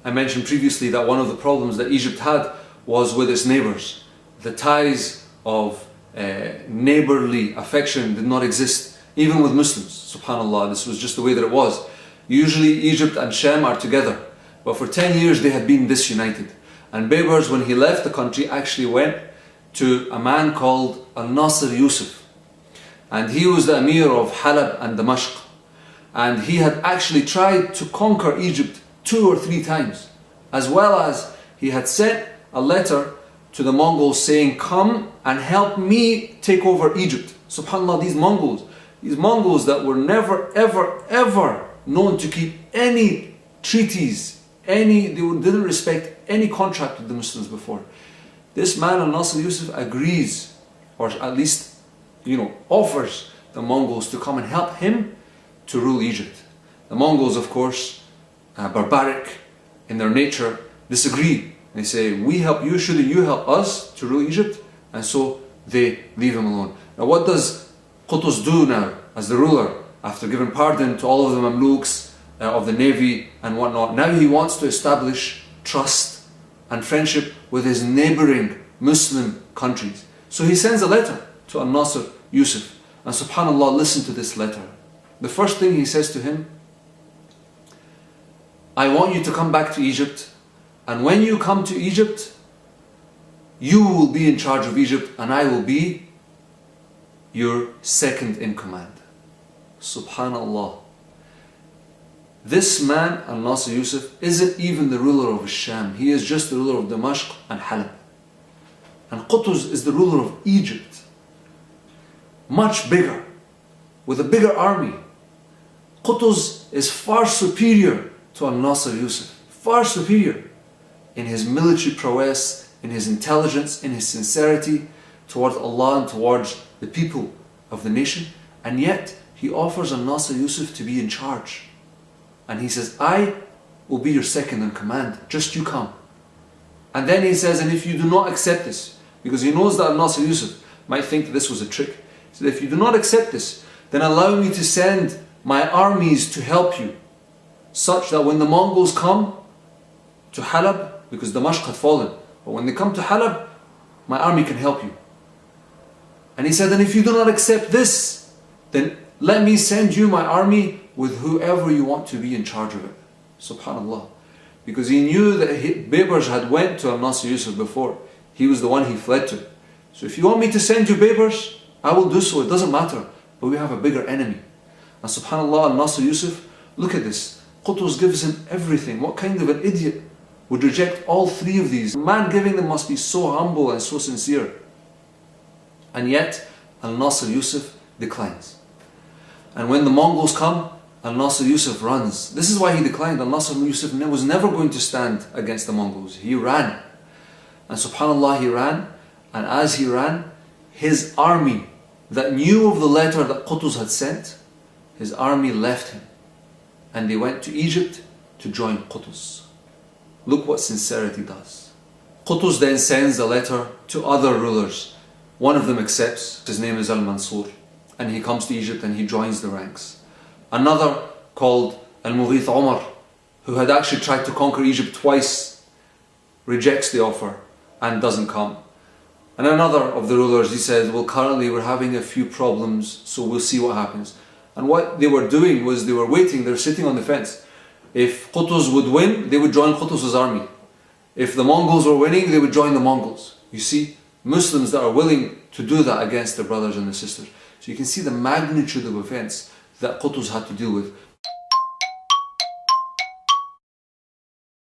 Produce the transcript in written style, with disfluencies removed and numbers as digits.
I mentioned previously that one of the problems that Egypt had was with its neighbours. The ties of neighbourly affection did not exist, even with Muslims. SubhanAllah, this was just the way that it was. Usually Egypt and Sham are together, but for 10 years they had been disunited. And Baybars, when he left the country, actually went to a man called Al-Nasir Yusuf. And he was the Emir of Halab and Damascus. And he had actually tried to conquer Egypt 2 or 3 times, as well as he had sent a letter to the Mongols saying, come and help me take over Egypt. SubhanAllah, these Mongols that were never ever known to keep any treaties, they didn't respect any contract with the Muslims before. This man, Al-Nasir Yusuf, agrees, or at least offers the Mongols to come and help him to rule Egypt. The Mongols, of course, barbaric in their nature, disagree. They say, we help you, shouldn't you help us to rule Egypt? And so they leave him alone. Now what does Qutuz do now as the ruler, after giving pardon to all of the Mamluks of the navy and whatnot? Now he wants to establish trust and friendship with his neighbouring Muslim countries. So he sends a letter to Al-Nasir Yusuf. And SubhanAllah, listen to this letter. The first thing he says to him, I want you to come back to Egypt, and when you come to Egypt, you will be in charge of Egypt and I will be your second in command. SubhanAllah. This man, Al-Nasir Yusuf, isn't even the ruler of Sham. He is just the ruler of Damascus and Halab. And Qutuz is the ruler of Egypt. Much bigger, with a bigger army. Qutuz is far superior to Al-Nasir Yusuf. Far superior in his military prowess, in his intelligence, in his sincerity towards Allah and towards the people of the nation. And yet he offers Al-Nasir Yusuf to be in charge. And he says, I will be your second in command, just you come. And then he says, and if you do not accept this, because he knows that Al-Nasir Yusuf might think that this was a trick. He said, if you do not accept this, then allow me to send my armies to help you, such that when the Mongols come to Halab, because Damascus had fallen, but when they come to Halab, my army can help you. And he said, and if you do not accept this, then let me send you my army with whoever you want to be in charge of it. SubhanAllah. Because he knew that Baybars had went to Al-Nasir Yusuf before. He was the one he fled to. So if you want me to send you Baybars, I will do so, it doesn't matter. But we have a bigger enemy. And SubhanAllah, Al-Nasir Yusuf, look at this. Qutuz gives him everything. What kind of an idiot would reject all 3 of these? The man giving them must be so humble and so sincere. And yet, Al-Nasir Yusuf declines. And when the Mongols come, Al-Nasir Yusuf runs. This is why he declined. Al-Nasir Yusuf was never going to stand against the Mongols. He ran. And SubhanAllah, he ran. And as he ran, his army that knew of the letter that Qutuz had sent, his army left him. And they went to Egypt to join Qutuz. Look what sincerity does. Qutuz then sends a letter to other rulers. One of them accepts. His name is Al-Mansur. And he comes to Egypt and he joins the ranks. Another called Al-Mughith Umar, who had actually tried to conquer Egypt twice, rejects the offer and doesn't come. And another of the rulers, he said, well, currently we're having a few problems, so we'll see what happens. And what they were doing was they were waiting, they were sitting on the fence. If Qutuz would win, they would join Qutuz's army. If the Mongols were winning, they would join the Mongols. You see, Muslims that are willing to do that against their brothers and their sisters. So you can see the magnitude of offense that Qutuz had to deal with.